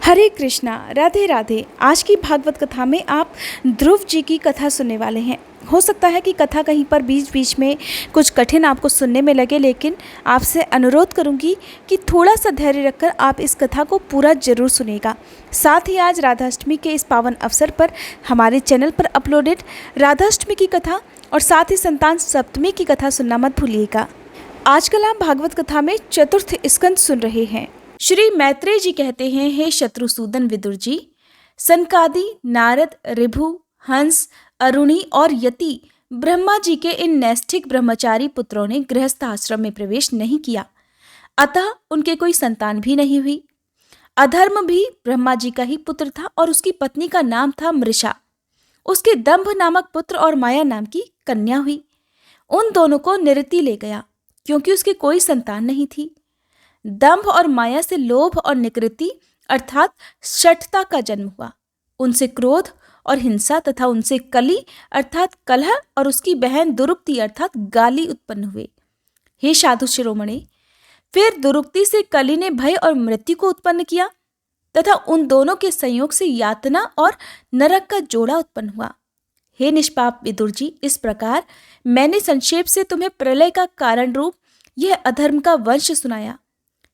हरे कृष्णा, राधे राधे। आज की भागवत कथा में आप ध्रुव जी की कथा सुनने वाले हैं। हो सकता है कि कथा कहीं पर बीच बीच में कुछ कठिन आपको सुनने में लगे, लेकिन आपसे अनुरोध करूंगी कि थोड़ा सा धैर्य रखकर आप इस कथा को पूरा जरूर सुनेगा। साथ ही आज राधाष्टमी के इस पावन अवसर पर हमारे चैनल पर अपलोडेड राधाष्टमी की कथा और साथ ही संतान सप्तमी की कथा सुनना मत भूलिएगा। आजकल आप भागवत कथा में चतुर्थ स्कंद सुन रहे हैं। श्री मैत्रेय जी कहते हैं, हे शत्रुसूदन विदुर जी, सनकादि, नारद, ऋभु, हंस, अरुणी और यति ब्रह्मा जी के इन नैष्ठिक ब्रह्मचारी पुत्रों ने गृहस्थ आश्रम में प्रवेश नहीं किया, अतः उनके कोई संतान भी नहीं हुई। अधर्म भी ब्रह्मा जी का ही पुत्र था और उसकी पत्नी का नाम था मृषा। उसके दंभ नामक पुत्र और माया नाम की कन्या हुई। उन दोनों को निरति ले गया, क्योंकि उसकी कोई संतान नहीं थी। दंभ और माया से लोभ और निकृति अर्थात शठता का जन्म हुआ। उनसे क्रोध और हिंसा तथा उनसे कली अर्थात कलह और उसकी बहन दुरुक्ति अर्थात गाली उत्पन्न हुए। हे साधु शिरोमणि, फिर दुरुक्ति से कली ने भय और मृत्यु को उत्पन्न किया तथा उन दोनों के संयोग से यातना और नरक का जोड़ा उत्पन्न हुआ। हे निष्पाप विदुर जी, इस प्रकार मैंने संक्षेप से तुम्हें प्रलय का कारण रूप यह अधर्म का वंश सुनाया।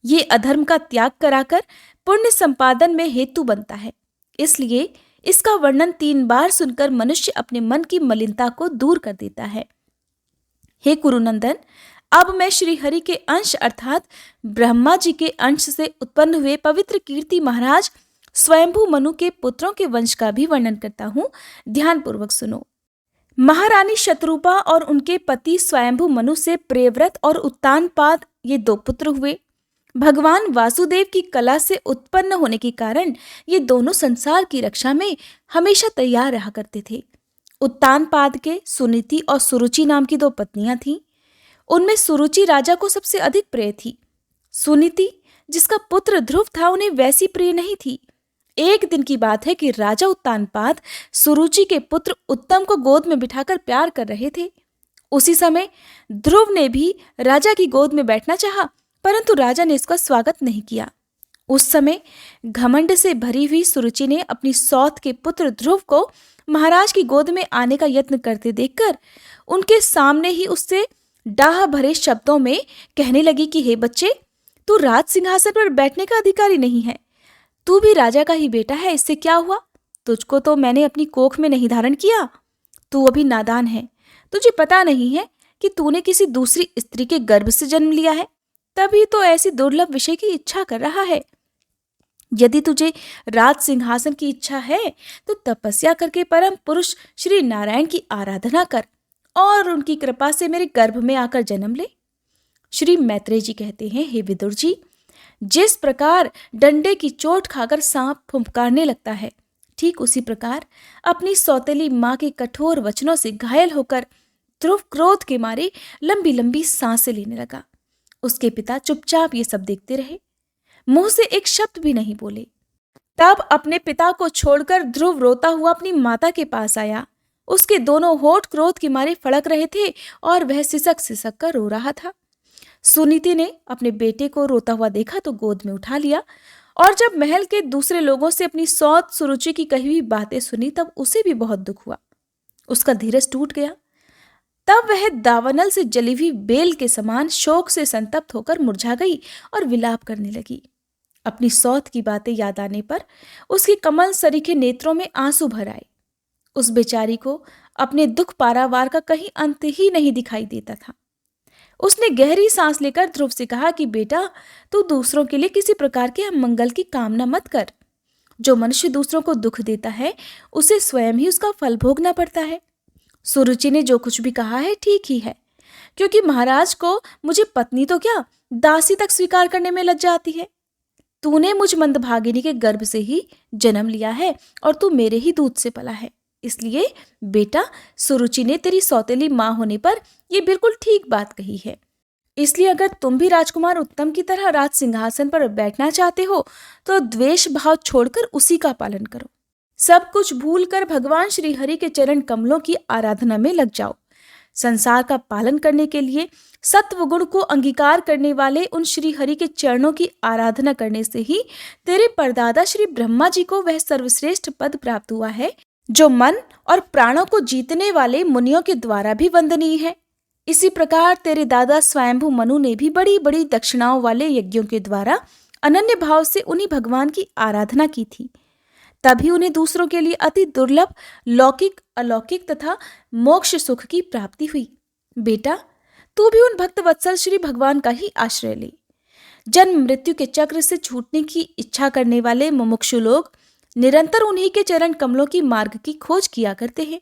ये अधर्म का त्याग कराकर पुण्य संपादन में हेतु बनता है, इसलिए इसका वर्णन 3 बार सुनकर मनुष्य अपने मन की मलिनता को दूर कर देता है। हे कुरुनंदन, अब मैं श्री हरि के अंश अर्थात ब्रह्मा जी के अंश से उत्पन्न हुए पवित्र कीर्ति महाराज स्वयंभू मनु के पुत्रों के वंश का भी वर्णन करता हूँ। ध्यानपूर्वक सुनो। महारानी शत्रुपा और उनके पति स्वयंभू मनु से प्रियव्रत और उत्तानपाद ये 2 पुत्र हुए। भगवान वासुदेव की कला से उत्पन्न होने के कारण ये दोनों संसार की रक्षा में हमेशा तैयार रहा करते थे। उत्तानपाद के सुनीति और सुरुचि नाम की 2 पत्नियां थीं। उनमें सुरुचि राजा को सबसे अधिक प्रिय थी। सुनीति, जिसका पुत्र ध्रुव था, उन्हें वैसी प्रिय नहीं थी। एक दिन की बात है कि राजा उत्तानपाद सुरुचि के पुत्र उत्तम को गोद में बिठाकर प्यार कर रहे थे। उसी समय ध्रुव ने भी राजा की गोद में बैठना चाहा, परंतु राजा ने इसका स्वागत नहीं किया। उस समय घमंड से भरी हुई सुरुचि ने अपनी सौत के पुत्र ध्रुव को महाराज की गोद में आने का यत्न करते देखकर उनके सामने ही उससे डाह भरे शब्दों में कहने लगी कि हे बच्चे, तू राज सिंहासन पर बैठने का अधिकारी नहीं है। तू भी राजा का ही बेटा है, इससे क्या हुआ? तुझको तो मैंने अपनी कोख में नहीं धारण किया। तू अभी नादान है। तुझे पता नहीं है कि तूने किसी दूसरी स्त्री के गर्भ से जन्म लिया है, तभी तो ऐसी दुर्लभ विषय की इच्छा कर रहा है। यदि तुझे राज सिंहासन की इच्छा है तो तपस्या करके परम पुरुष श्री नारायण की आराधना कर और उनकी कृपा से मेरे गर्भ में आकर जन्म ले। श्री मैत्रेय जी कहते हैं, हे विदुर जी, जिस प्रकार डंडे की चोट खाकर सांप फुंफकारने लगता है, ठीक उसी प्रकार अपनी सौतेली माँ के कठोर वचनों से घायल होकर ध्रुव क्रोध के मारे लंबी लंबी सांसें लेने लगा। उसके पिता चुपचाप ये सब देखते रहे, मुंह से एक शब्द भी नहीं बोले। तब अपने पिता को छोड़कर ध्रुव रोता हुआ अपनी माता के पास आया। उसके दोनों होठ क्रोध के मारे फड़क रहे थे और वह सिसक सिसक कर रो रहा था। सुनीति ने अपने बेटे को रोता हुआ देखा तो गोद में उठा लिया, और जब महल के दूसरे लोगों से अपनी सौत सुरुचि की कही हुई बातें सुनी तब उसे भी बहुत दुख हुआ। उसका धीरज टूट गया। तब वह दावानल से जली हुई बेल के समान शोक से संतप्त होकर मुरझा गई और विलाप करने लगी। अपनी सौत की बातें याद आने पर उसके कमल सरीखे नेत्रों में आंसू भर आए। उस बेचारी को अपने दुख पारावार का कहीं अंत ही नहीं दिखाई देता था। उसने गहरी सांस लेकर ध्रुव से कहा कि बेटा, तू दूसरों के लिए किसी प्रकार के मंगल की कामना मत कर। जो मनुष्य दूसरों को दुख देता है उसे स्वयं ही उसका फल भोगना पड़ता है। सुरुचि ने जो कुछ भी कहा है ठीक ही है, क्योंकि महाराज को मुझे पत्नी तो क्या, दासी तक स्वीकार करने में लज्जा आती है। तूने मुझ मंदभागिनी के गर्भ से ही जन्म लिया है और तू मेरे ही दूध से पला है। इसलिए बेटा, सुरुचि ने तेरी सौतेली माँ होने पर यह बिल्कुल ठीक बात कही है। इसलिए अगर तुम भी राजकुमार उत्तम की तरह राज सिंहासन पर बैठना चाहते हो तो द्वेष भाव छोड़कर उसी का पालन करो। सब कुछ भूलकर भगवान श्री हरि के चरण कमलों की आराधना में लग जाओ। संसार का पालन करने के लिए सत्व गुण को अंगीकार करने वाले उन श्री हरि के चरणों की आराधना करने से ही तेरे परदादा श्री ब्रह्मा जी को वह सर्वश्रेष्ठ पद प्राप्त हुआ है जो मन और प्राणों को जीतने वाले मुनियों के द्वारा भी वंदनीय है। इसी प्रकार तेरे दादा स्वयंभू मनु ने भी बड़ी बड़ी दक्षिणाओं वाले यज्ञों के द्वारा अनन्य भाव से उन्हीं भगवान की आराधना की थी। तभी उन्हें दूसरों के लिए अति दुर्लभ लौकिक अलौकिक तथा मोक्ष सुख की प्राप्ति हुई। बेटा, तू भी उन भक्त वत्सल श्री भगवान का ही आश्रय ले। जन्म मृत्यु के चक्र से छूटने की इच्छा करने वाले मुमुक्षु लोग निरंतर उन्हीं के चरण कमलों की मार्ग की खोज किया करते हैं।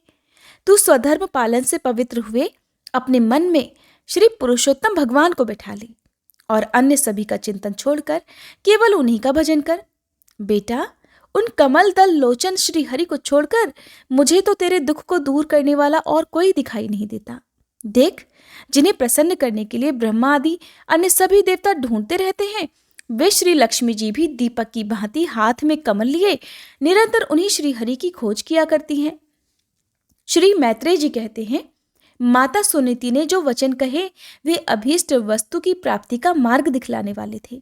तू स्वधर्म पालन से पवित्र हुए अपने मन में श्री पुरुषोत्तम भगवान को बैठा ले और अन्य सभी का चिंतन छोड़कर केवल उन्हीं का भजन कर। बेटा, उन कमल दल लोचन श्री हरि को छोड़कर मुझे तो तेरे दुख को दूर करने वाला और कोई दिखाई नहीं देता। देख, जिन्हें प्रसन्न करने के लिए ब्रह्मा आदि अन्य सभी देवता ढूंढते रहते हैं, वे श्री लक्ष्मी जी भी दीपक की भांति हाथ में कमल लिए निरंतर उन्हीं श्री हरि की खोज किया करती हैं। श्री मैत्रेय जी कहते हैं, माता सुनीति ने जो वचन कहे वे अभीष्ट वस्तु की प्राप्ति का मार्ग दिखलाने वाले थे।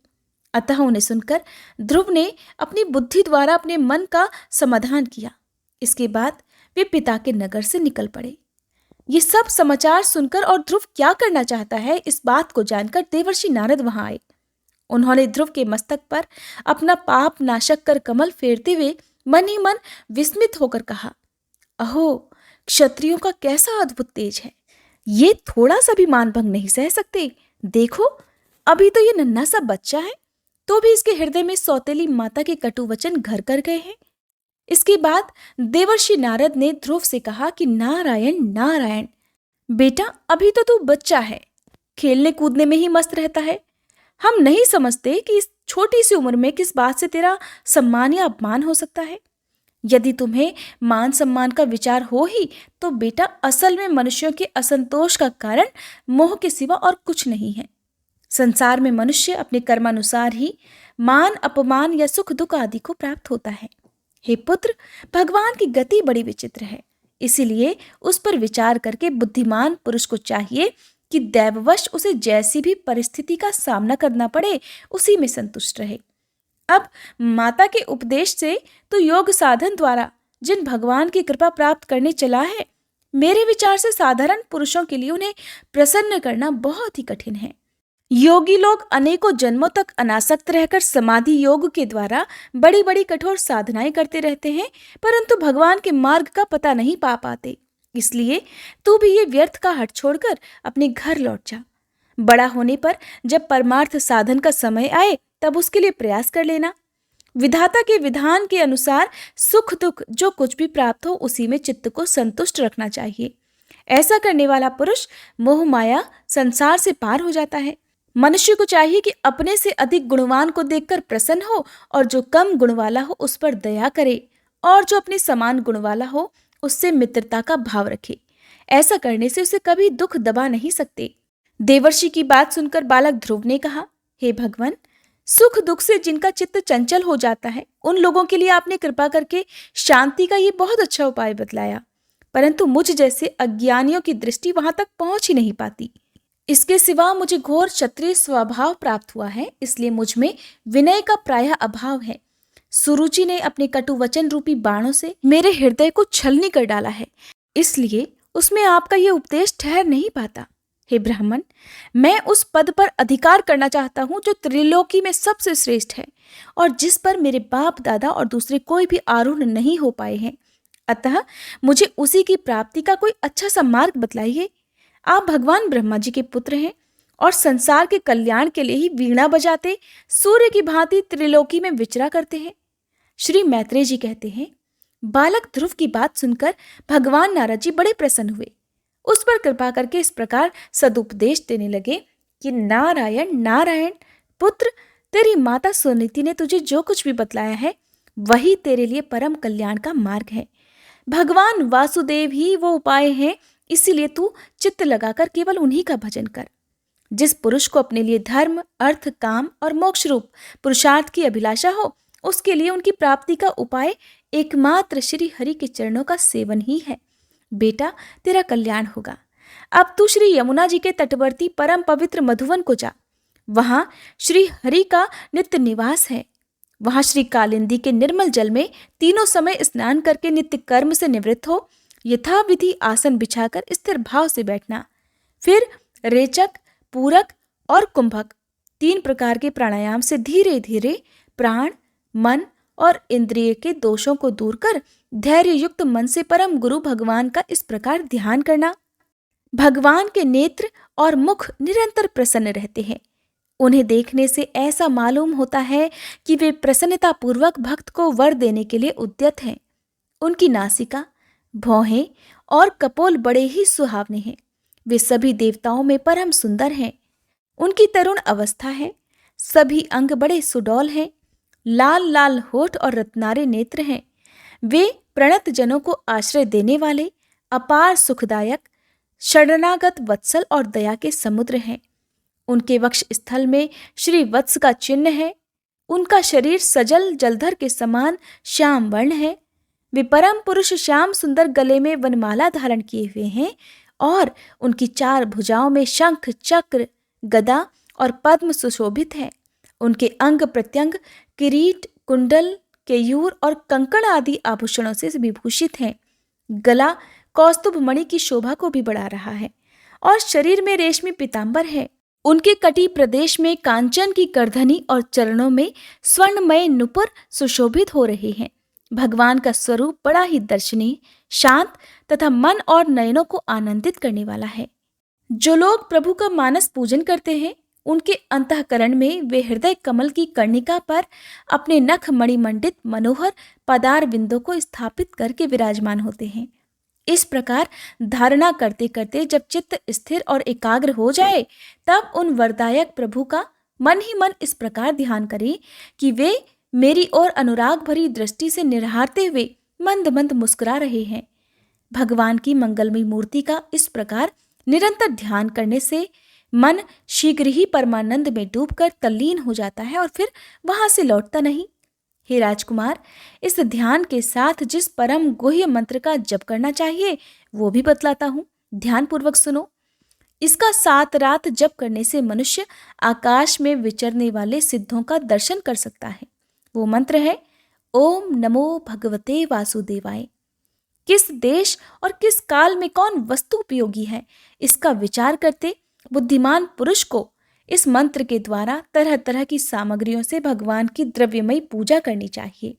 अतः उन्हें सुनकर ध्रुव ने अपनी बुद्धि द्वारा अपने मन का समाधान किया। इसके बाद वे पिता के नगर से निकल पड़े। ये सब समाचार सुनकर और ध्रुव क्या करना चाहता है इस बात को जानकर देवर्षि नारद वहां आए। उन्होंने ध्रुव के मस्तक पर अपना पाप नाशक कर कमल फेरते हुए मन ही मन विस्मित होकर कहा, अहो, क्षत्रियों का कैसा अद्भुत तेज है। ये थोड़ा सा भी मानभंग नहीं सह सकते। देखो, अभी तो ये नन्हा सा बच्चा है, तो भी इसके हृदय में सौतेली माता के कटु वचन घर कर गए हैं। इसके बाद देवर्षि नारद ने ध्रुव से कहा कि नारायण नारायण, बेटा, अभी तो तू बच्चा है, खेलने कूदने में ही मस्त रहता है। हम नहीं समझते कि इस छोटी सी उम्र में किस बात से तेरा सम्मान या अपमान हो सकता है। यदि तुम्हें मान सम्मान का विचार हो ही तो बेटा, असल में मनुष्यों के असंतोष का कारण मोह के सिवा और कुछ नहीं है। संसार में मनुष्य अपने कर्मानुसार ही मान अपमान या सुख दुख आदि को प्राप्त होता है। हे पुत्र, भगवान की गति बड़ी विचित्र है, इसीलिए उस पर विचार करके बुद्धिमान पुरुष को चाहिए कि दैववश उसे जैसी भी परिस्थिति का सामना करना पड़े उसी में संतुष्ट रहे। अब माता के उपदेश से तो योग साधन द्वारा जिन भगवान की कृपा प्राप्त करने चला है, मेरे विचार से साधारण पुरुषों के लिए उन्हें प्रसन्न करना बहुत ही कठिन है। योगी लोग अनेकों जन्मों तक अनासक्त रहकर समाधि योग के द्वारा बड़ी बड़ी कठोर साधनाएं करते रहते हैं, परंतु भगवान के मार्ग का पता नहीं पा पाते। इसलिए तू भी ये व्यर्थ का हट छोड़कर अपने घर लौट जा। बड़ा होने पर जब परमार्थ साधन का समय आए तब उसके लिए प्रयास कर लेना। विधाता के विधान के अनुसार सुख दुख जो कुछ भी प्राप्त हो उसी में चित्त को संतुष्ट रखना चाहिए। ऐसा करने वाला पुरुष मोह माया संसार से पार हो जाता है। मनुष्य को चाहिए कि अपने से अधिक गुणवान को देखकर प्रसन्न हो और जो कम गुण वाला हो उस पर दया करे और जो अपने समान गुण वाला हो उससे मित्रता का भाव रखे। ऐसा करने से उसे कभी दुख दबा नहीं सकते। देवर्षि की बात सुनकर बालक ध्रुव ने कहा, हे भगवान, सुख दुख से जिनका चित्त चंचल हो जाता है उन लोगों के लिए आपने कृपा करके शांति का ये बहुत अच्छा उपाय बतलाया, परंतु मुझ जैसे अज्ञानियों की दृष्टि वहां तक पहुंच ही नहीं पाती। इसके सिवा मुझे घोर क्षत्रिय स्वभाव प्राप्त हुआ है, इसलिए मुझ में विनय का प्रायः अभाव है। सुरुचि ने अपने कटु वचन रूपी बाणों से मेरे हृदय को छलनी कर डाला है, इसलिए उसमें आपका ये उपदेश ठहर नहीं पाता। हे ब्राह्मण, मैं उस पद पर अधिकार करना चाहता हूँ जो त्रिलोकी में सबसे श्रेष्ठ है और जिस पर मेरे बाप दादा और दूसरे कोई भी आरूढ़ नहीं हो पाए हैं। अतः मुझे उसी की प्राप्ति का कोई अच्छा सा मार्ग बतलाइए। आप भगवान ब्रह्मा जी के पुत्र हैं और संसार के कल्याण के लिए ही वीणा बजाते सूर्य की भांति त्रिलोकी में विचरा करते हैं। श्री मैत्रेय जी कहते हैं, बालक ध्रुव की बात सुनकर भगवान नारद जी बड़े प्रसन्न हुए। उस पर कृपा करके इस प्रकार सदुपदेश देने लगे कि नारायण नारायण, पुत्र, तेरी माता सुनीति ने तुझे जो कुछ भी बतलाया है वही तेरे लिए परम कल्याण का मार्ग है। भगवान वासुदेव ही वो उपाय हैं, इसीलिए तू चित्त लगाकर केवल उन्हीं का भजन कर। जिस पुरुष को अपने लिए धर्म, अर्थ, काम और मोक्ष रूप पुरुषार्थ की अभिलाषा हो उसके लिए उनकी प्राप्ति का उपाय एकमात्र श्री हरि के चरणों का सेवन ही है। बेटा, तेरा कल्याण होगा। अब तू श्री यमुना जी के तटवर्ती परम पवित्र मधुवन को जा। वहां श्री हरि का नित्य निवास है। वहां श्री कालिंदी के निर्मल जल में तीनों समय स्नान करके नित्य कर्म से निवृत्त हो यथाविधि आसन बिछाकर स्थिर भाव से बैठना। फिर रेचक, पूरक और कुंभक 3 प्रकार के प्राणायाम से धीरे धीरे प्राण, मन और इंद्रिय के दोषों को दूर कर धैर्य युक्त मन से परम गुरु भगवान का इस प्रकार ध्यान करना। भगवान के नेत्र और मुख निरंतर प्रसन्न रहते हैं। उन्हें देखने से ऐसा मालूम होता है कि वे प्रसन्नता पूर्वक भक्त को वर देने के लिए उद्यत हैं। उनकी नासिका, भौहें और कपोल बड़े ही सुहावने हैं। वे सभी देवताओं में परम सुंदर हैं। उनकी तरुण अवस्था है। सभी अंग बड़े सुडौल हैं। लाल लाल होठ और रत्नारे नेत्र हैं। वे प्रणत जनों को आश्रय देने वाले, अपार सुखदायक, शरणागत वत्सल और दया के समुद्र हैं। उनके वक्ष स्थल में श्री वत्स का चिन्ह है। उनका शरीर सजल जलधर के समान श्याम वर्ण है। वे परम पुरुष श्याम सुंदर गले में वनमाला धारण किए हुए हैं और उनकी 4 भुजाओं में शंख, चक्र, गदा और पद्म सुशोभित है। उनके अंग प्रत्यंग किरीट, कुंडल, केयूर और कंकण आदि आभूषणों से विभूषित हैं। गला कौस्तुभ मणि की शोभा को भी बढ़ा रहा है और शरीर में रेशमी पीतांबर है। उनके कटी प्रदेश में कांचन की करधनी और चरणों में स्वर्णमय नुपुर सुशोभित हो रहे हैं। भगवान का स्वरूप बड़ा ही दर्शनीय, शांत तथा मन और नयनों को आनंदित करने वाला है। जो लोग प्रभु का मानस पूजन करते हैं, उनके अंतःकरण में वे हृदय कमल की कर्णिका पर अपने नख मणिमंडित मनोहर पदार बिंदों को स्थापित करके विराजमान होते हैं। इस प्रकार धारणा करते करते जब चित्त स्थिर और एकाग्र हो जाए, तब उन वरदायक प्रभु का मन ही मन इस प्रकार ध्यान करें कि वे मेरी ओर अनुराग भरी दृष्टि से निहारते हुए मंद मंद मुस्कुरा रहे हैं। भगवान की मंगलमयी मूर्ति का इस प्रकार निरंतर ध्यान करने से मन शीघ्र ही परमानंद में डूबकर तल्लीन हो जाता है और फिर वहां से लौटता नहीं। हे राजकुमार, इस ध्यान के साथ जिस परम गुह्य मंत्र का जप करना चाहिए वो भी बतलाता हूँ, ध्यान पूर्वक सुनो। इसका 7 रात जप करने से मनुष्य आकाश में विचरने वाले सिद्धों का दर्शन कर सकता है। वो मंत्र है ओम नमो भगवते वासुदेवाय। किस देश और किस काल में कौन वस्तु उपयोगी है, इसका विचार करते बुद्धिमान पुरुष को इस मंत्र के द्वारा तरह तरह की सामग्रियों से भगवान की द्रव्यमयी पूजा करनी चाहिए।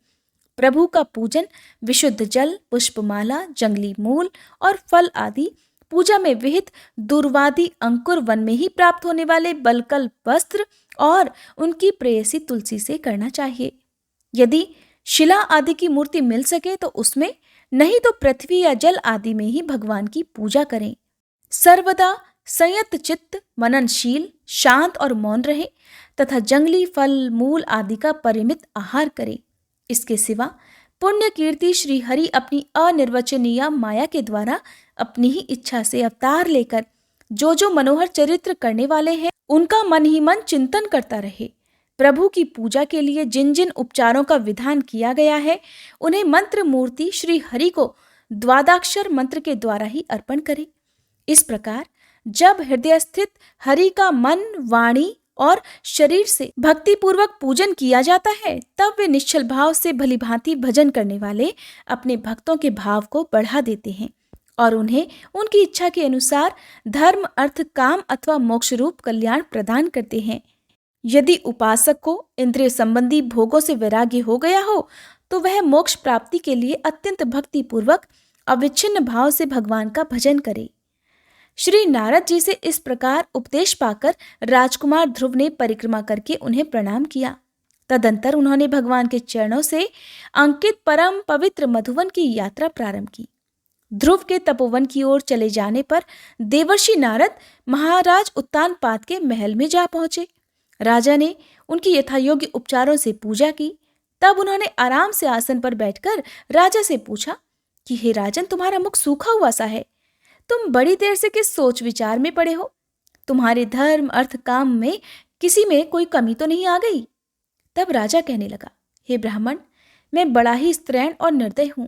प्रभु का पूजन विशुद्ध जल, पुष्पमाला, जंगली मूल और फल आदि पूजा में विहित दुर्वादी अंकुर वन में ही प्राप्त होने वाले बलकल वस्त्र और उनकी प्रेयसी तुलसी से करना चाहिए। यदि शिला आदि की मूर्ति मिल सके तो उसमें, नहीं तो पृथ्वी या जल आदि में ही भगवान की पूजा करें। सर्वदा संयत चित्त, मननशील, शांत और मौन रहे तथा जंगली फल, मूल आदि का परिमित आहार करें। इसके सिवा पुण्य कीर्ति श्री हरि अपनी अनिर्वचनीय माया के द्वारा अपनी ही इच्छा से अवतार लेकर जो मनोहर चरित्र करने वाले हैं, उनका मन ही मन चिंतन करता रहे। प्रभु की पूजा के लिए जिन जिन उपचारों का विधान किया गया है, उन्हें मंत्र मूर्ति श्री हरि को द्वादाक्षर मंत्र के द्वारा ही अर्पण करें। इस प्रकार जब हृदय स्थित हरि का मन, वाणी और शरीर से भक्ति पूर्वक पूजन किया जाता है, तब वे निश्चल भाव से भली भांति भजन करने वाले अपने भक्तों के भाव को बढ़ा देते हैं और उन्हें उनकी इच्छा के अनुसार धर्म, अर्थ, काम अथवा मोक्ष रूप कल्याण प्रदान करते हैं। यदि उपासक को इंद्रिय संबंधी भोगों से वैराग्य हो गया हो, तो वह मोक्ष प्राप्ति के लिए अत्यंत भक्ति पूर्वक अविच्छिन्न भाव से भगवान का भजन करे। श्री नारद जी से इस प्रकार उपदेश पाकर राजकुमार ध्रुव ने परिक्रमा करके उन्हें प्रणाम किया। तदंतर उन्होंने भगवान के चरणों से अंकित परम पवित्र मधुवन की यात्रा प्रारंभ की। ध्रुव के तपोवन की ओर चले जाने पर देवर्षि नारद महाराज उत्तानपाद के महल में जा पहुंचे। राजा ने उनकी यथायोग्य उपचारों से पूजा की। तब उन्होंने आराम से आसन पर बैठकर राजा से पूछा कि हे राजन, तुम्हारा मुख सूखा हुआ सा है, तुम बड़ी देर से किस सोच विचार में पड़े हो? तुम्हारे धर्म, अर्थ, काम में किसी में कोई कमी तो नहीं आ गई? तब राजा कहने लगा, हे ब्राह्मण, मैं बड़ा ही स्त्रैण और निर्दय हूँ।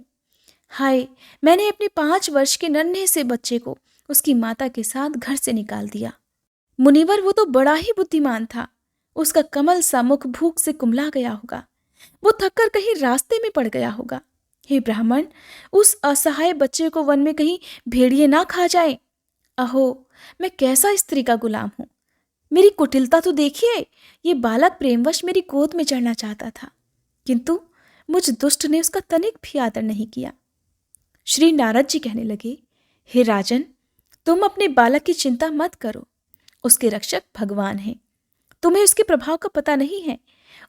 हाय, मैंने अपने 5 वर्ष के नन्हे से बच्चे को उसकी माता के साथ घर से निकाल दिया। मुनिवर वो तो बड़ा ही बुद्धिमान था। उसका कमल सा मुख भूख से कुम्हला गया होगा। वो थककर कहीं रास्ते में पड़ गया होगा। हे ब्राह्मण, उस असहाय बच्चे को वन में कहीं भेड़िए ना खा जाए। अहो, मैं कैसा स्त्री का गुलाम हूं। मेरी कुटिलता तो देखिए। ये बालक प्रेमवश मेरी गोद में चढ़ना चाहता था, किंतु मुझ दुष्ट ने उसका तनिक भी आदर नहीं किया। श्री नारद जी कहने लगे, हे राजन, तुम अपने बालक की चिंता मत करो। उसके रक्षक भगवान हैं। तुम्हें उसके प्रभाव का पता नहीं है।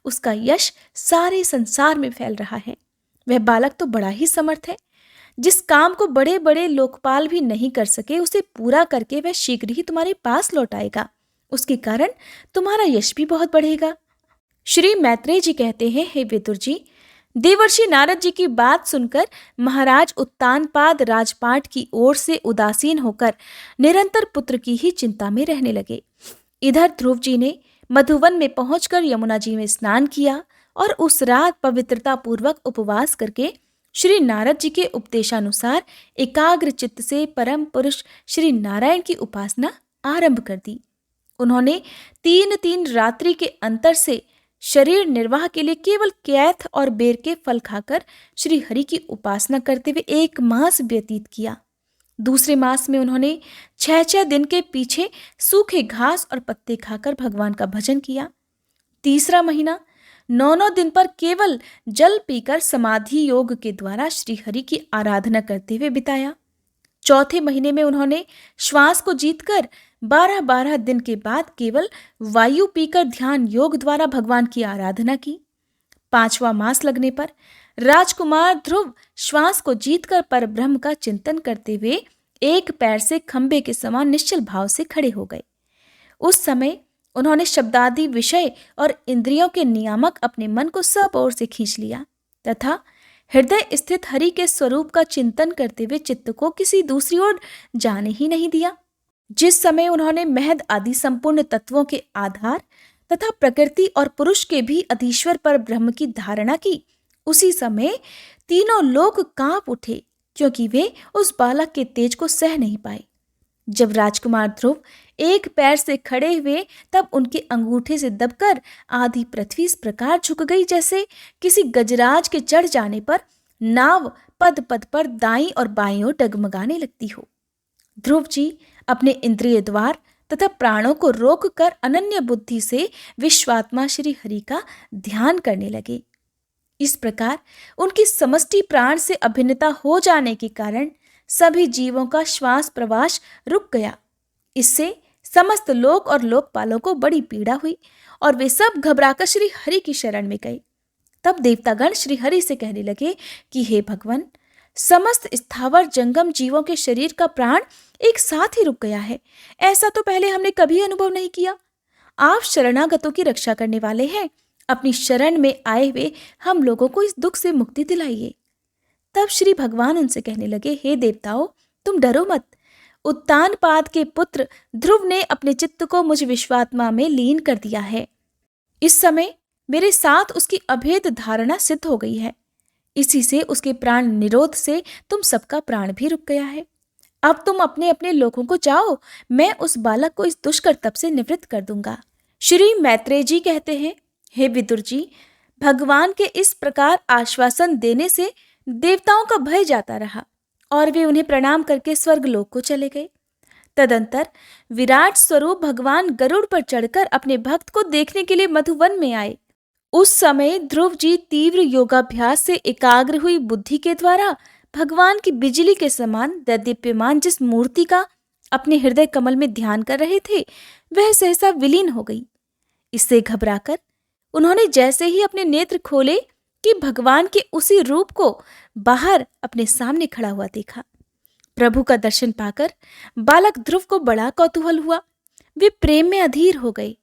उसका यश सारे संसार में फैल रहा है। वह बालक तो बड़ा ही समर्थ है। जिस काम को बड़े बड़े लोकपाल भी नहीं कर सके, उसे पूरा करके वह शीघ्र ही तुम्हारे पास लौट आएगा। उसके कारण तुम्हारा यश भी बहुत बढ़ेगा। श्री मैत्रेय जी कहते हैं, हे विदुर जी, देवर्षि नारद जी की बात सुनकर महाराज उत्तानपाद राजपाट की ओर से उदासीन होकर निरंतर पुत्र की ही चिंता में रहने लगे। इधर ध्रुव जी ने मधुवन में पहुंचकर यमुना जी में स्नान किया और उस रात पवित्रता पूर्वक उपवास करके श्री नारद जी के उपदेशानुसार एकाग्र चित्त से परम पुरुष श्री नारायण की उपासना आरंभ कर दी। उन्होंने 3 रात्रि के अंतर से शरीर निर्वाह के लिए केवल कैथ और बेर के फल खाकर श्री हरि की उपासना करते हुए 1 मास व्यतीत किया। दूसरे मास में उन्होंने 6 दिन के पीछे सूखे घास और पत्ते खाकर भगवान का भजन किया। तीसरा महीना 9 दिन पर केवल जल पीकर समाधि योग के द्वारा श्री हरि की आराधना करते हुए बिताया। चौथे महीने में उन्होंने श्वास को जीतकर 12 दिन के बाद केवल वायु पीकर ध्यान योग द्वारा भगवान की आराधना की। 5वां मास लगने पर राजकुमार ध्रुव श्वास को जीतकर परब्रह्म का चिंतन करते हुए एक पैर से खंबे के समान निश्चल भाव से खड़े हो गए। उस समय उन्होंने शब्दादि विषय और इंद्रियों के नियामक अपने मन को सब ओर से खींच लिया तथा हृदय स्थित हरि के स्वरूप का चिंतन करते हुए चित्त को किसी दूसरी ओर जाने ही नहीं दिया। जिस समय उन्होंने महद आदि संपूर्ण तत्वों के आधार तथा प्रकृति और पुरुष के भी अधीश्वर पर ब्रह्म की धारणा की, उसी समय तीनों लोक कांप उठे, क्योंकि वे उस बालक के तेज को सह नहीं पाए। जब राजकुमार ध्रुव एक पैर से खड़े हुए, तब उनके अंगूठे से दबकर आधी पृथ्वी इस प्रकार झुक गई जैसे किसी गजराज के चढ़ जाने पर नाव पद पद पर दाईं और बाईं ओर डगमगाने लगती हो। ध्रुव जी अपने इंद्रिय द्वार तथा प्राणों को रोककर अनन्य बुद्धि से विश्वात्मा श्री हरि का ध्यान करने लगे। इस प्रकार उनकी समष्टि प्राण से अभिन्नता हो जाने के कारण सभी जीवों का श्वास प्रवास रुक गया। इससे समस्त लोक और लोकपालों को बड़ी पीड़ा हुई और वे सब घबराकर श्री हरि की शरण में गए। तब देवतागण श्री हरि से कहने लगे कि हे भगवान, समस्त स्थावर जंगम जीवों के शरीर का प्राण एक साथ ही रुक गया है। ऐसा तो पहले हमने कभी अनुभव नहीं किया। आप शरणागतों की रक्षा करने वाले हैं। अपनी शरण में आए हुए हम लोगों को इस दुख से मुक्ति दिलाइए। तब श्री भगवान उनसे कहने लगे, हे देवताओं, तुम डरो मत। उत्तानपाद के पुत्र ध्रुव ने अपने चित्त को मुझ विश्वात्मा में लीन कर दिया है। इस समय मेरे साथ उसकी अभेद धारणा सिद्ध हो गई है। इसी से उसके प्राण निरोध से तुम सबका प्राण भी रुक गया है। अब तुम अपने अपने लोगों को जाओ, मैं उस बालक को इस दुष्कर्तव्य से निवृत्त कर दूंगा। श्री मैत्रेय जी कहते हैं, हे विदुर जी, भगवान के इस प्रकार आश्वासन देने से देवताओं का भय जाता रहा और वे उन्हें प्रणाम करके स्वर्गलोक को चले गए। तदंतर विराट स्वरूप भगवान गरुड़ पर चढ़कर अपने भक्त को देखने के लिए मधुवन में आए। उस समय ध्रुव जी तीव्र योगाभ्यास से एकाग्र हुई बुद्धि के द्वारा भगवान की बिजली के समान दैदीप्यमान जिस मूर्ति का अपने हृदय कमल में ध्यान कर रहे थे, वह सहसा विलीन हो गई। इससे घबराकर उन्होंने जैसे ही अपने नेत्र खोले कि भगवान के उसी रूप को बाहर अपने सामने खड़ा हुआ देखा। प्रभु का दर्शन पाकर बालक ध्रुव को बड़ा कौतूहल हुआ। वे प्रेम में अधीर हो गए।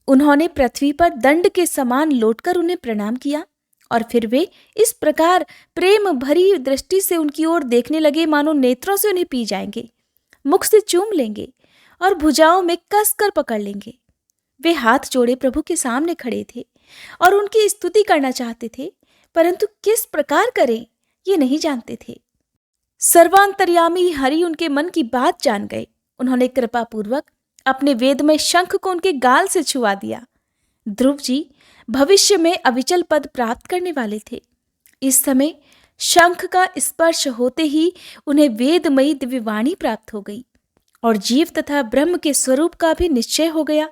उन्होंने पृथ्वी पर दंड के समान लौटकर उन्हें प्रणाम किया और फिर वे इस प्रकार प्रेम भरी दृष्टि से उनकी ओर देखने लगे मानो नेत्रों से उन्हें पी जाएंगे, मुख से चूम लेंगे और भुजाओं में कसकर पकड़ लेंगे। वे हाथ जोड़े प्रभु के सामने खड़े थे और उनकी स्तुति करना चाहते थे, परंतु किस प्रकार करें ये नहीं जानते थे। सर्वांतर्यामी हरि उनके मन की बात जान गए। उन्होंने कृपा पूर्वक अपने वेद में शंख को उनके गाल से छुआ दिया। ध्रुव जी भविष्य में अविचल पद प्राप्त करने वाले थे। इस समय शंख का स्पर्श होते ही उन्हें वेदमयी दिव्यवाणी प्राप्त हो गई और जीव तथा ब्रह्म के स्वरूप का भी निश्चय हो गया।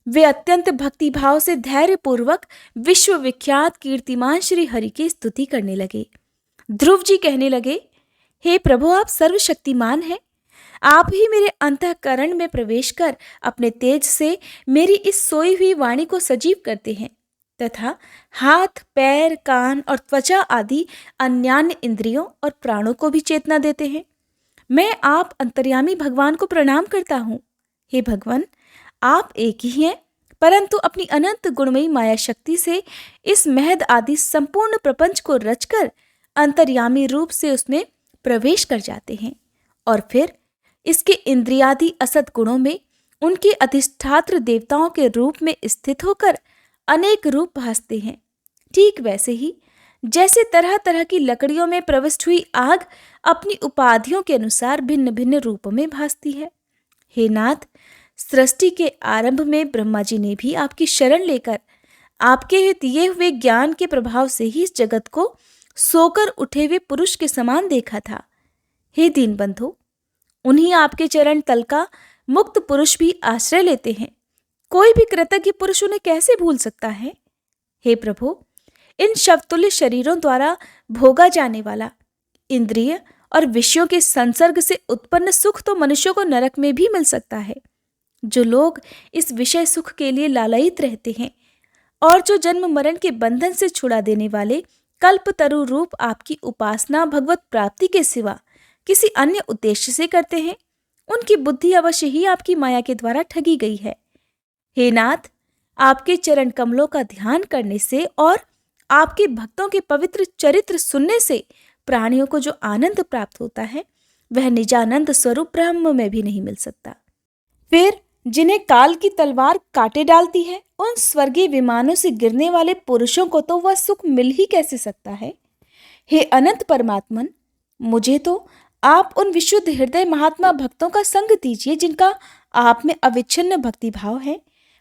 वे अत्यंत भक्तिभाव से धैर्य पूर्वक विश्वविख्यात कीर्तिमान श्री हरि की स्तुति करने लगे। ध्रुव जी कहने लगे, हे प्रभु, आप सर्वशक्तिमान हैं। आप ही मेरे अंतःकरण में प्रवेश कर अपने तेज से मेरी इस सोई हुई वाणी को सजीव करते हैं तथा हाथ, पैर, कान और त्वचा आदि अन्यान्य इंद्रियों और प्राणों को भी चेतना देते हैं। मैं आप अंतर्यामी भगवान को प्रणाम करता हूँ। हे भगवान, आप एक ही हैं, परंतु अपनी अनंत गुणमयी माया शक्ति से इस महद आदि संपूर्ण प्रपंच को रचकर अंतर्यामी रूप से उसमें प्रवेश कर जाते हैं और फिर इसके इंद्रियादि असत गुणों में उनके अधिष्ठात्र देवताओं के रूप में स्थित होकर अनेक रूप भासते हैं। ठीक वैसे ही जैसे तरह तरह की लकड़ियों में प्रविष्ट हुई आग अपनी उपाधियों के अनुसार भिन्न भिन्न रूपों में भासती है। हे नाथ, सृष्टि के आरंभ में ब्रह्मा जी ने भी आपकी शरण लेकर आपके दिए हुए ज्ञान के प्रभाव से ही इस जगत को सोकर उठे हुए पुरुष के समान देखा था। हे दीनबंधु, उन्हीं आपके चरण तल का मुक्त पुरुष भी आश्रय लेते हैं। कोई भी कृतज्ञ पुरुष उन्हें कैसे भूल सकता है? हे प्रभु, इन शवतुल्य शरीरों द्वारा भोगा जाने वाला इंद्रिय और विषयों के संसर्ग से उत्पन्न सुख तो मनुष्यों को नरक में भी मिल सकता है। जो लोग इस विषय सुख के लिए लालयित रहते हैं और जो जन्म मरण के बंधन से छुड़ा देने वाले कल्पतरु रूप आपकी उपासना भगवत प्राप्ति के सिवा किसी अन्य उद्देश्य से करते हैं, उनकी बुद्धि अवश्य ही आपकी माया के द्वारा ठगी गई है। हे नाथ, आपके चरण कमलों का ध्यान करने से और आपके भक्तों के पवित्र चरित्र सुनने से प्राणियों को जो आनंद प्राप्त होता है वह निजानंद स्वरूप ब्रह्म में भी नहीं मिल सकता। फिर जिन्हें काल की तलवार काटे डालती है, उन स्वर्गीय विमानों से गिरने वाले पुरुषों को तो वह सुख मिल ही कैसे सकता है? हे अनंत परमात्मन, मुझे तो आप उन विशुद्ध हृदय महात्मा भक्तों का संग दीजिए जिनका आप में अविच्छिन्न भक्ति भाव है।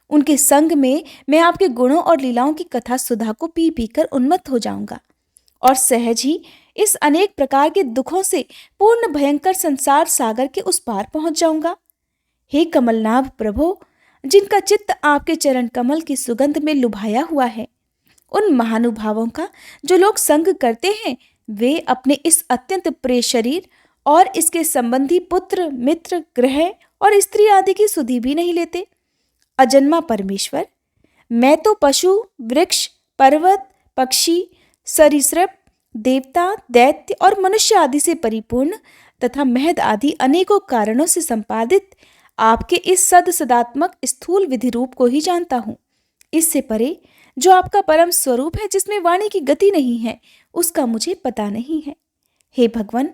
उनके संग में मैं आपके गुणों और लीलाओं की कथा सुधा को पी पी कर उन्मत्त हो जाऊंगा और सहज ही इस अनेक प्रकार के दुखों से पूर्ण भयंकर संसार सागर के उस पार पहुंच जाऊंगा। हे कमलनाभ प्रभो, जिनका चित्त आपके चरण कमल की सुगंध में लुभाया हुआ है, उन महानुभावों का जो लोग संग करते हैं वे अपने इस अत्यंत प्रिय शरीर और इसके संबंधी पुत्र, मित्र, ग्रह और स्त्री आदि की सुधि भी नहीं लेते। अजन्मा परमेश्वर, मैं तो पशु, वृक्ष, पर्वत, पक्षी, सरीसृप, देवता, दैत्य और मनुष्य आदि से परिपूर्ण तथा महद आदि अनेकों कारणों से संपादित आपके इस सदात्मक स्थूल विधि रूप को ही जानता हूँ। इससे परे जो आपका परम स्वरूप है जिसमें वाणी की गति नहीं है, उसका मुझे पता नहीं है। हे भगवान,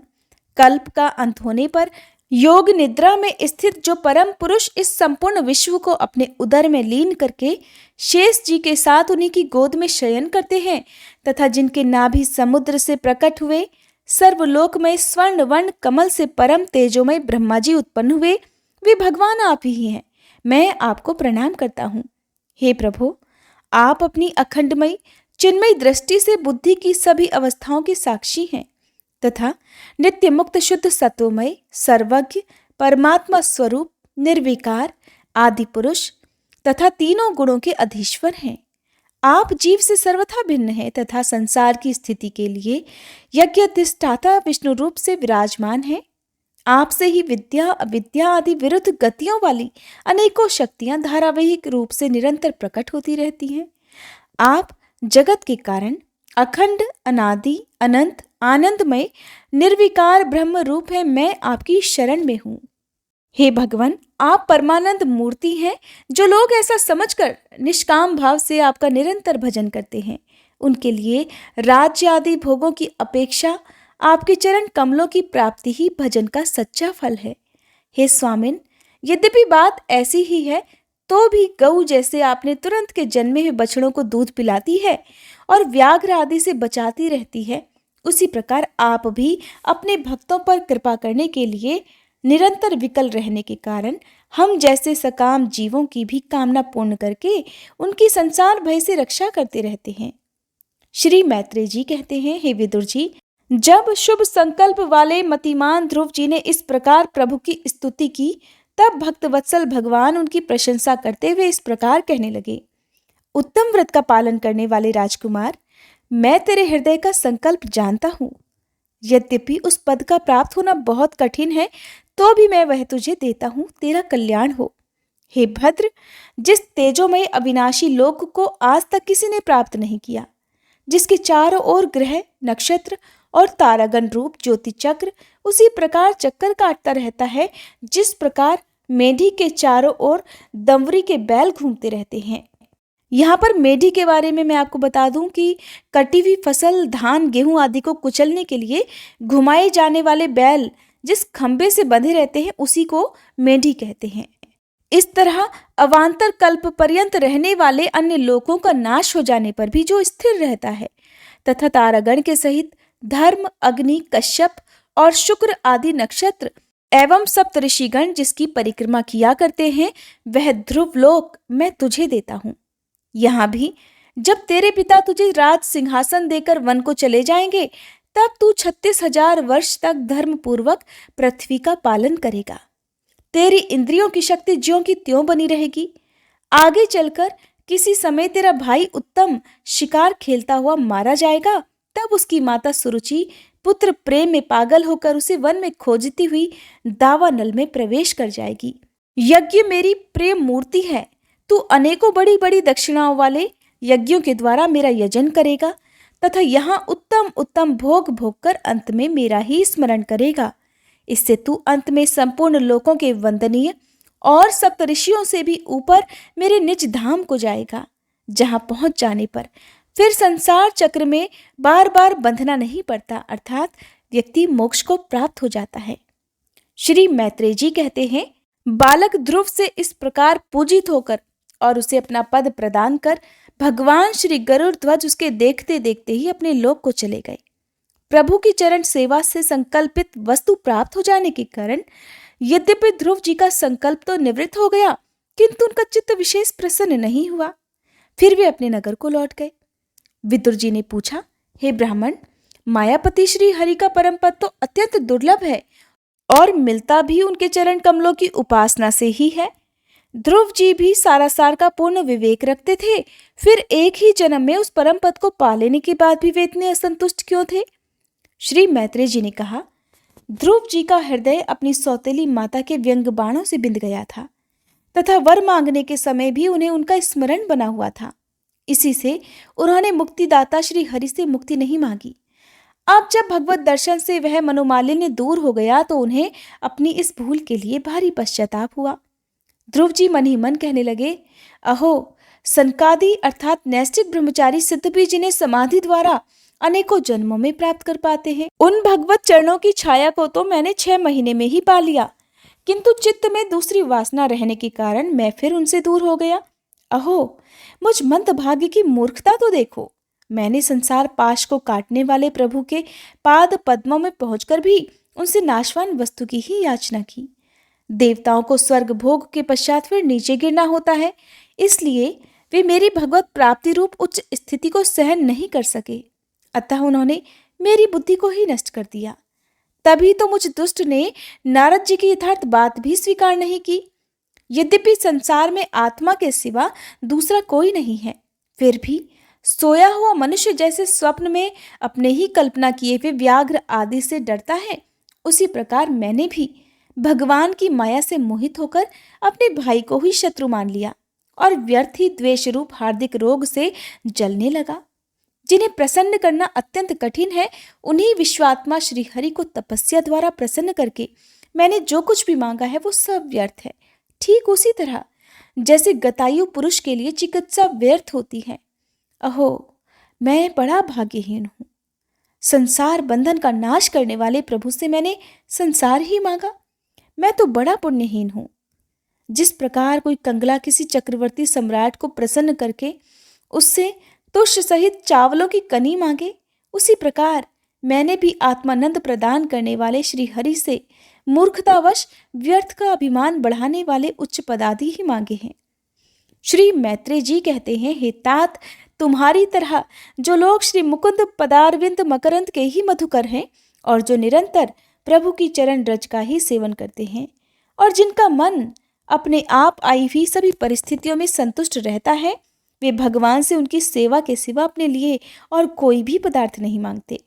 कल्प का अंत होने पर योग निद्रा में स्थित जो परम पुरुष इस संपूर्ण विश्व को अपने उदर में लीन करके शेष जी के साथ उन्हीं की गोद में शयन करते हैं तथा जिनके नाभि समुद्र से प्रकट हुए सर्वलोकमय स्वर्ण वर्ण कमल से परम तेजोमय ब्रह्मा जी उत्पन्न हुए, वे भगवान आप ही हैं। मैं आपको प्रणाम करता हूँ। हे प्रभु, आप अपनी अखंडमयी चिन्मयी दृष्टि से बुद्धि की सभी अवस्थाओं के साक्षी हैं तथा नित्य मुक्त शुद्ध सत्वमय सर्वज्ञ परमात्मा स्वरूप निर्विकार आदि पुरुष तथा तीनों गुणों के अधीश्वर हैं। आप जीव से सर्वथा भिन्न हैं तथा संसार की स्थिति के लिए यज्ञाधिष्ठाता विष्णु रूप से विराजमान हैं। आपसे ही विद्या, अविद्या आदि विरुद्ध गतियों वाली अनेकों शक्तियां धारावाहिक रूप से निरंतर प्रकट होती रहती हैं। आप जगत के कारण अखंड, अनादि, अनंत, आनंदमय, निर्विकार ब्रह्म रूप है। मैं आपकी शरण में हूँ। हे भगवान, आप परमानंद मूर्ति हैं। जो लोग ऐसा समझकर निष्काम भाव से आपका निरंतर भजन करते हैं, उनके लिए राज्य आदि भोगों की अपेक्षा आपके चरण कमलों की प्राप्ति ही भजन का सच्चा फल है। हे स्वामिन, यद्यपि बात ऐसी ही है तो भी गऊ जैसे आपने तुरंत के जन्मे हुए बछड़ों को दूध पिलाती है और व्याघ्र आदि से बचाती रहती है, उसी प्रकार आप भी अपने भक्तों पर कृपा करने के लिए निरंतर विकल रहने के कारण हम जैसे सकाम जीवों की भी कामना पूर्ण करके उनकी संसार भय से रक्षा करते रहते हैं। श्री मैत्रेय जी कहते हैं, हे विदुर जी, जब शुभ संकल्प वाले मतिमान ध्रुव जी ने इस प्रकार प्रभु की स्तुति की, तब भक्तवत्सल भगवान उनकी प्रशंसा करते हुए इस प्रकार कहने लगे, उत्तम व्रत का पालन करने वाले राजकुमार, मैं तेरे हृदय का संकल्प जानता हूँ। यद्यपि उस पद का प्राप्त होना बहुत कठिन है, तो भी मैं वह तुझे देता हूँ, तेरा कल्याण हो। हे भद्र, जिस तेजोमय अविनाशी लोक को आज तक किसी ने प्राप्त नहीं किया, जिसके चारों ओर ग्रह, नक्षत्र और तारागण रूप ज्योति चक्र उसी प्रकार चक्कर काटता रहता है जिस प्रकार मेढी के चारों ओर दंवरी के बैल घूमते रहते हैं। यहाँ पर मेढी के बारे में मैं आपको बता दूं कि कटी हुई फसल, धान, गेहूं आदि को कुचलने के लिए घुमाए जाने वाले बैल जिस खंबे से बंधे रहते हैं उसी को मेढी कहते हैं। इस तरह अवान्तर कल्प पर्यंत रहने वाले अन्य लोकों का नाश हो जाने पर भी जो स्थिर रहता है तथा तारागण के सहित धर्म, अग्नि, कश्यप और शुक्र आदि नक्षत्र एवं सप्तऋषिगण जिसकी परिक्रमा किया करते हैं, वह ध्रुव लोक मैं तुझे देता हूँ। यहाँ भी जब तेरे पिता तुझे राज सिंहासन देकर वन को चले जाएंगे, तब तू 36,000 वर्ष तक धर्म पूर्वक पृथ्वी का पालन करेगा। तेरी इंद्रियों की शक्ति ज्यों की त्यों बनी रहेगी। आगे चलकर किसी समय तेरा भाई उत्तम शिकार खेलता हुआ मारा जाएगा, तब उसकी माता सुरुचि पुत्र प्रेम में पागल होकर उसे वन में खोजती हुई दावानल में प्रवेश कर जाएगी। यज्ञ मेरी प्रेम मूर्ति है, तू अनेकों बड़ी बड़ी दक्षिणाओं वाले यज्ञों के द्वारा मेरा यजन करेगा तथा यहाँ उत्तम उत्तम भोग भोग कर अंत में मेरा ही स्मरण करेगा। इससे तू अंत में संपूर्ण लोकों के वंदनीय और सप्तऋषियों से भी ऊपर मेरे निज धाम को जाएगा, जहाँ पहुंच जाने पर फिर संसार चक्र में बार बार बंधना नहीं पड़ता, अर्थात व्यक्ति मोक्ष को प्राप्त हो जाता है। श्री मैत्रेय जी कहते हैं, बालक ध्रुव से इस प्रकार पूजित होकर और उसे अपना पद प्रदान कर भगवान श्री गरुड़ ध्वज उसके देखते देखते ही अपने लोक को चले गए। प्रभु की चरण सेवा से संकल्पित वस्तु प्राप्त हो जाने के कारण यद्यपि ध्रुव जी का संकल्प तो निवृत्त हो गया, किंतु उनका चित्त विशेष प्रसन्न नहीं हुआ। फिर वे अपने नगर को लौट गए। विदुर जी ने पूछा, हे ब्राह्मण, मायापति श्री हरि का परम पद तो अत्यंत दुर्लभ है और मिलता भी उनके चरण कमलों की उपासना से ही है। ध्रुव जी भी सारासार का पूर्ण विवेक रखते थे, फिर एक ही जन्म में उस परम पद को पा लेने के बाद भी वे इतने असंतुष्ट क्यों थे? श्री मैत्रेय जी ने कहा, ध्रुव जी का हृदय अपनी सौतेली माता के व्यंग बाणों से बिंध गया था तथा वर मांगने के समय भी उन्हें उनका स्मरण बना हुआ था। इसी से उन्होंने मुक्तिदाता श्री हरि से मुक्ति नहीं मांगी। अब जब भगवत दर्शन से वह मनोमालिन्य दूर हो गया तो उन्हें अपनी इस भूल के लिए भारी पश्चाताप हुआ। ध्रुव जी मन ही मन कहने लगे, अहो, सनकादि अर्थात नैष्ठिक ब्रह्मचारी सिद्ध भी जिन्हें समाधि द्वारा अनेकों जन्मों में प्राप्त कर पाते हैं, उन भगवत चरणों की छाया को तो मैंने 6 महीने में ही पा लिया, किंतु चित्त में दूसरी वासना रहने के कारण मैं फिर उनसे दूर हो गया। अहो, मुझ मंदभाग्य की मूर्खता तो देखो। मैंने संसार पाश को काटने वाले प्रभु के पाद पद्मों में पहुंचकर भी उनसे नाशवान वस्तु की ही याचना की। देवताओं को स्वर्ग भोग के पश्चात फिर नीचे गिरना होता है, इसलिए वे मेरी भगवत प्राप्ति रूप उच्च स्थिति को सहन नहीं कर सके, अतः उन्होंने मेरी बुद्धि को ही नष्ट कर दिया। तभी तो मुझ दुष्ट ने नारद जी की यथार्थ बात भी स्वीकार नहीं की। यद्यपि संसार में आत्मा के सिवा दूसरा कोई नहीं है, फिर भी सोया हुआ मनुष्य जैसे स्वप्न में अपने ही कल्पना किए हुए व्याघ्र आदि से डरता है, उसी प्रकार मैंने भी भगवान की माया से मोहित होकर अपने भाई को ही शत्रु मान लिया और व्यर्थ ही द्वेष रूप हार्दिक रोग से जलने लगा। जिन्हें प्रसन्न करना अत्यंत कठिन है, उन्हीं विश्वात्मा श्री हरि को तपस्या द्वारा प्रसन्न करके मैंने जो कुछ भी मांगा है वो सब व्यर्थ है। ठीक उसी तरह जैसे गतायु पुरुष के लिए चिकित्सा व्यर्थ होती है। अहो, मैं बड़ा भाग्यहीन हूँ। संसार बंधन का नाश करने वाले प्रभु से मैंने संसार ही मांगा। मैं तो बड़ा पुण्यहीन हूँ। जिस प्रकार कोई कंगला किसी चक्रवर्ती सम्राट को प्रसन्न करके उससे तुष्य सहित चावलों की कनी मांगे, उसी प्रकार मैंने भी आत्मानंद प्रदान करने वाले श्री हरि से मूर्खतावश व्यर्थ का अभिमान बढ़ाने वाले उच्च पदादि ही मांगे हैं। श्री मैत्रेय जी कहते हैं, हे तात, तुम्हारी तरह जो लोग श्री मुकुंद पदारविंद मकरंद के ही मधुकर हैं और जो निरंतर प्रभु की चरण रज का ही सेवन करते हैं और जिनका मन अपने आप आई हुई सभी परिस्थितियों में संतुष्ट रहता है, वे भगवान से उनकी सेवा के सिवा अपने लिए और कोई भी पदार्थ नहीं मांगते।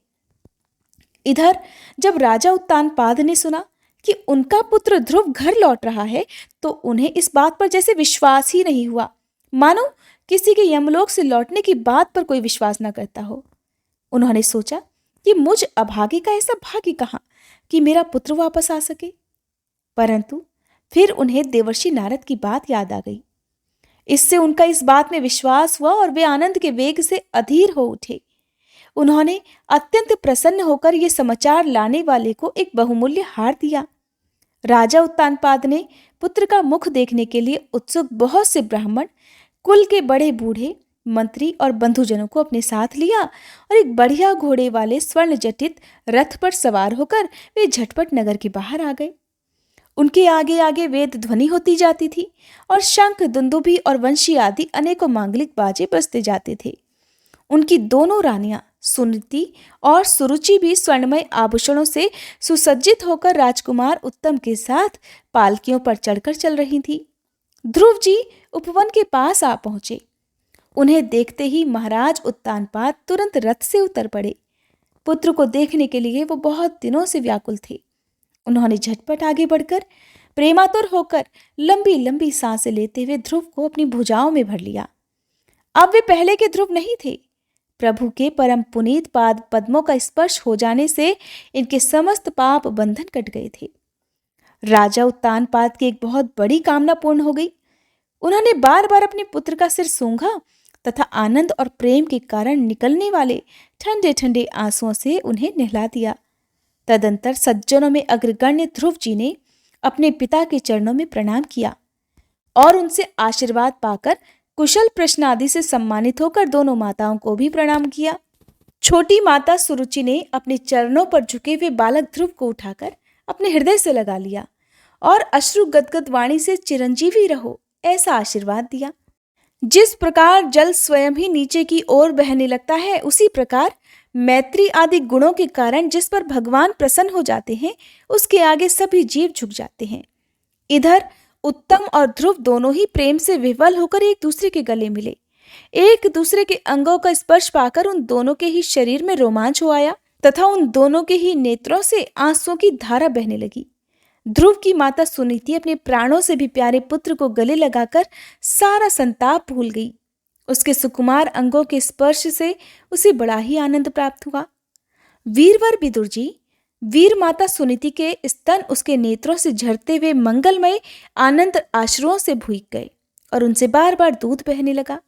इधर जब राजा उत्तानपाद ने सुना कि उनका पुत्र ध्रुव घर लौट रहा है तो उन्हें इस बात पर जैसे विश्वास ही नहीं हुआ, मानो किसी के यमलोक से लौटने की बात पर कोई विश्वास न करता हो। उन्होंने सोचा कि मुझ अभागे का ऐसा भाग्य कहाँ कि मेरा पुत्र वापस आ सके। परंतु फिर उन्हें देवर्षि नारद की बात याद आ गई। इससे उनका इस बात में विश्वास हुआ और वे आनंद के वेग से अधीर हो उठे। उन्होंने अत्यंत प्रसन्न होकर ये समाचार लाने वाले को एक बहुमूल्य हार दिया। राजा उत्तानपाद ने पुत्र का मुख देखने के लिए उत्सुक बहुत से ब्राह्मण, कुल के बड़े बूढ़े, मंत्री और बंधुजनों को अपने साथ लिया और एक बढ़िया घोड़े वाले स्वर्ण जटित रथ पर सवार होकर वे झटपट नगर के बाहर आ गए। उनके आगे आगे वेद ध्वनि होती जाती थी और शंख, दुंदुभी और वंशी आदि अनेकों मांगलिक बाजे बजते जाते थे। उनकी दोनों रानियां सुनीति और सुरुचि भी स्वर्णमय आभूषणों से सुसज्जित होकर राजकुमार उत्तम के साथ पालकियों पर चढ़कर चल रही थी। ध्रुव जी उपवन के पास आ पहुंचे। उन्हें देखते ही महाराज उत्तानपाद तुरंत रथ से उतर पड़े। पुत्र को देखने के लिए वो बहुत दिनों से व्याकुल थे। उन्होंने झटपट आगे बढ़कर प्रेमातुर होकर लंबी लंबी सांसें लेते हुए ध्रुव को अपनी भुजाओं में भर लिया। अब वे पहले के ध्रुव नहीं थे। प्रभु के परम पुनीत पाद पद्मों का स्पर्श हो जाने से इनके समस्त पाप बंधन कट गए थे। राजा उत्तानपाद की एक बहुत बड़ी कामना पूर्ण हो गई। उन्होंने बार बार अपने पुत्र का सिर सूंघा तथा आनंद और प्रेम के कारण निकलने वाले ठंडे ठंडे आंसुओं से उन्हें नहला दिया। तदंतर सज्जनों में अग्रगण्य ध्रुव जी ने अपने पिता के चरणों में प्रणाम किया और उनसे आशीर्वाद पाकर कुशल प्रश्न आदि से सम्मानित होकर दोनों माताओं को भी प्रणाम किया। छोटी माता सुरुचि ने अपने चरणों पर झुके हुए बालक ध्रुव को उठाकर अपने हृदय से लगा लिया और अश्रु गदगद वाणी से चिरंजीवी रहो ऐसा आशीर्वाद दिया। जिस प्रकार जल स्वयं ही नीचे की ओर बहने लगता है, उसी प्रकार मैत्री आदि गुणों के कारण जिस पर भगवान प्रसन्न हो जाते हैं, उसके आगे सभी जीव झुक जाते हैं। इधर उत्तम और ध्रुव दोनों ही प्रेम से विह्वल होकर एक दूसरे के गले मिले। एक दूसरे के अंगों का स्पर्श पाकर उन दोनों के ही शरीर में रोमांच हो आया तथा उन दोनों के ही नेत्रों से आंसुओं की धारा बहने लगी। ध्रुव की माता सुनीति अपने प्राणों से भी प्यारे पुत्र को गले लगाकर सारा संताप भूल गई। उसके सुकुमार अंगों के स्पर्श से उसे बड़ा ही आनंद प्राप्त हुआ। वीरवर विदुर जी, वीर माता सुनीति के स्तन उसके नेत्रों से झरते हुए मंगलमय आनंद आश्रुओं से भूख गए और उनसे बार बार दूध बहने लगा।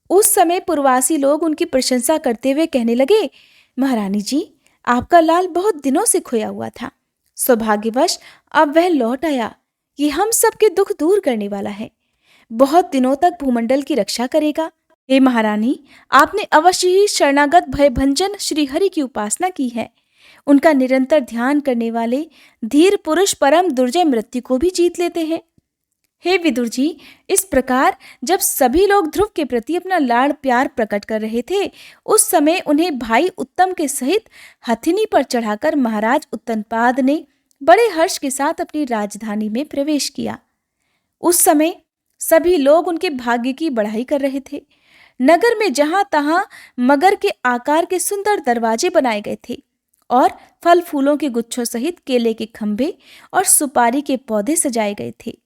उस समय पूर्ववासी लोग उनकी प्रशंसा करते हुए कहने लगे, महारानी जी, आपका लाल बहुत दिनों से खोया हुआ था। सौभाग्यवश अब वह लौट आया। ये हम सबके दुख दूर करने वाला है। बहुत दिनों तक भूमंडल की रक्षा करेगा। हे महारानी, आपने अवश्य ही शरणागत भयभंजन श्री हरि की उपासना की है। उनका निरंतर ध्यान करने वाले धीर पुरुष परम दुर्जय मृत्यु को भी जीत लेते हैं। हे विदुर जी, इस प्रकार जब सभी लोग ध्रुव के प्रति अपना लाड़ प्यार प्रकट कर रहे थे, उस समय उन्हें भाई उत्तम के सहित हथिनी पर चढ़ाकर महाराज उत्तानपाद ने बड़े हर्ष के साथ अपनी राजधानी में प्रवेश किया। उस समय सभी लोग उनके भाग्य की बढ़ाई कर रहे थे। नगर में जहां तहां मगर के आकार के सुंदर दरवाजे बनाए गए थे और फल फूलों के गुच्छों सहित केले के खंभे और सुपारी के पौधे सजाए गए थे।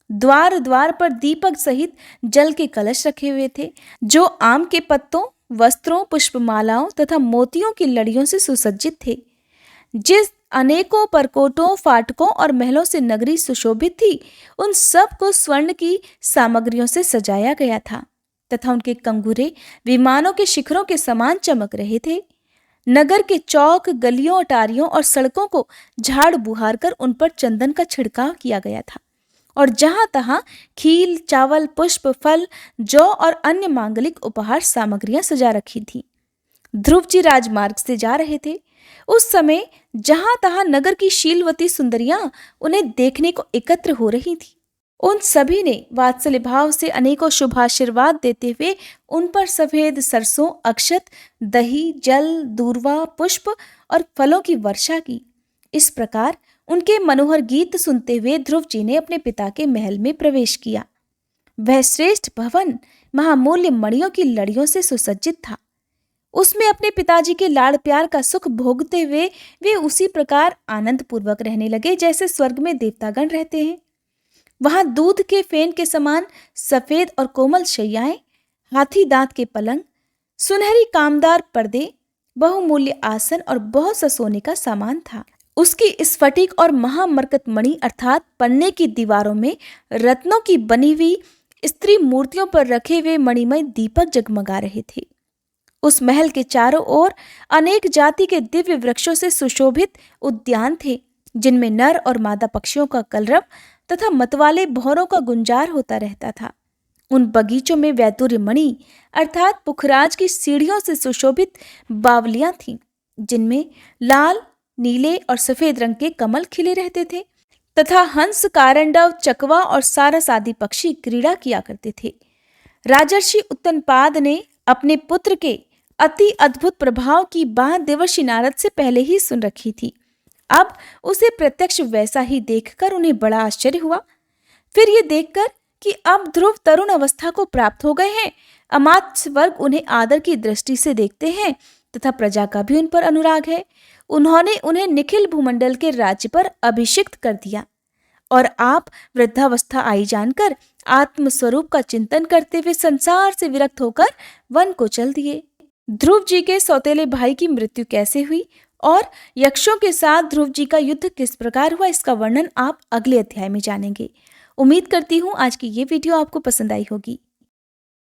द्वार द्वार पर दीपक सहित जल के कलश रखे हुए थे, जो आम के पत्तों, वस्त्रों, पुष्पमालाओं तथा मोतियों की लड़ियों से सुसज्जित थे। जिस अनेकों परकोटों, फाटकों और महलों से नगरी सुशोभित थी, उन सब को स्वर्ण की सामग्रियों से सजाया गया था तथा उनके कंगूरे विमानों के शिखरों के समान चमक रहे थे। नगर के चौक, गलियों, अटारियों और सड़कों को झाड़ बुहार कर उन पर चंदन का छिड़काव किया गया था और जहां तहां खील, चावल, पुष्प, फल, जौ और अन्य मांगलिक उपहार सामग्रियां सजा रखी थीं। ध्रुव जी राजमार्ग से जा रहे थे। उस समय जहां तहां नगर की शीलवती सुंदरियां उन्हें देखने को एकत्र हो रही थी। उन सभी ने वात्सल्य भाव से अनेकों शुभाशीर्वाद देते हुए उन पर सफेद सरसों, अक्षत, दही, जल, दूर्वा, पुष्प और फलों की वर्षा की। इस प्रकार उनके मनोहर गीत सुनते हुए ध्रुव जी ने अपने पिता के महल में प्रवेश किया। वह श्रेष्ठ भवन महामूल्य मणियों की लड़ियों से सुसज्जित था। उसमें अपने पिताजी के लाड़ प्यार का सुख भोगते हुए वे उसी प्रकार आनंद पूर्वक रहने लगे जैसे स्वर्ग में देवतागण रहते हैं। वहां दूध के फेन के समान सफेद और कोमल शैयाएं, हाथी दांत के पलंग, सुनहरी कामदार पर्दे, बहुमूल्य आसन और बहुत सा सोने का सामान था। उसकी स्फटिक और महामरकत मणि अर्थात पन्ने की दीवारों में रत्नों की बनी हुई स्त्री मूर्तियों पर रखे हुए मणिमय दीपक जगमगा रहे थे। उस महल के चारों ओर अनेक जाति के दिव्य वृक्षों से सुशोभित उद्यान थे, जिनमें नर और मादा पक्षियों का कलरव तथा मतवाले भौरों का गुंजार होता रहता था। उन बगीचों में वैदुर्य मणि अर्थात पुखराज की सीढ़ियों से सुशोभित बावलियां थीं, जिनमें लाल, नीले और सफेद रंग के कमल खिले रहते थे तथा हंस, कारंडव, चकवा और सारस आदि पक्षी क्रीड़ा किया करते थे। राजर्षि उत्तनपाद ने अपने पुत्र के अति अद्भुत प्रभाव की बात देवर्षि नारद से पहले ही सुन रखी थी। अब उसे प्रत्यक्ष वैसा ही देखकर उन्हें बड़ा आश्चर्य हुआ। फिर ये देखकर कि अब ध्रुव तरुण अवस्था को प्राप्त हो गए हैं, अमात्य वर्ग उन्हें आदर की दृष्टि से देखते हैं तथा प्रजा का भी उन पर अनुराग है, उन्होंने उन्हें निखिल भूमंडल के राज्य पर अभिषिक्त कर दिया और आप वृद्धावस्था आई जानकर आत्मस्वरूप का चिंतन करते हुए संसार से विरक्त होकर वन को चल दिए। ध्रुव जी के सौतेले भाई की मृत्यु कैसे हुई और यक्षों के साथ ध्रुव जी का युद्ध किस प्रकार हुआ, इसका वर्णन आप अगले अध्याय में जानेंगे। उम्मीद करती हूँ आज की ये वीडियो आपको पसंद आई होगी।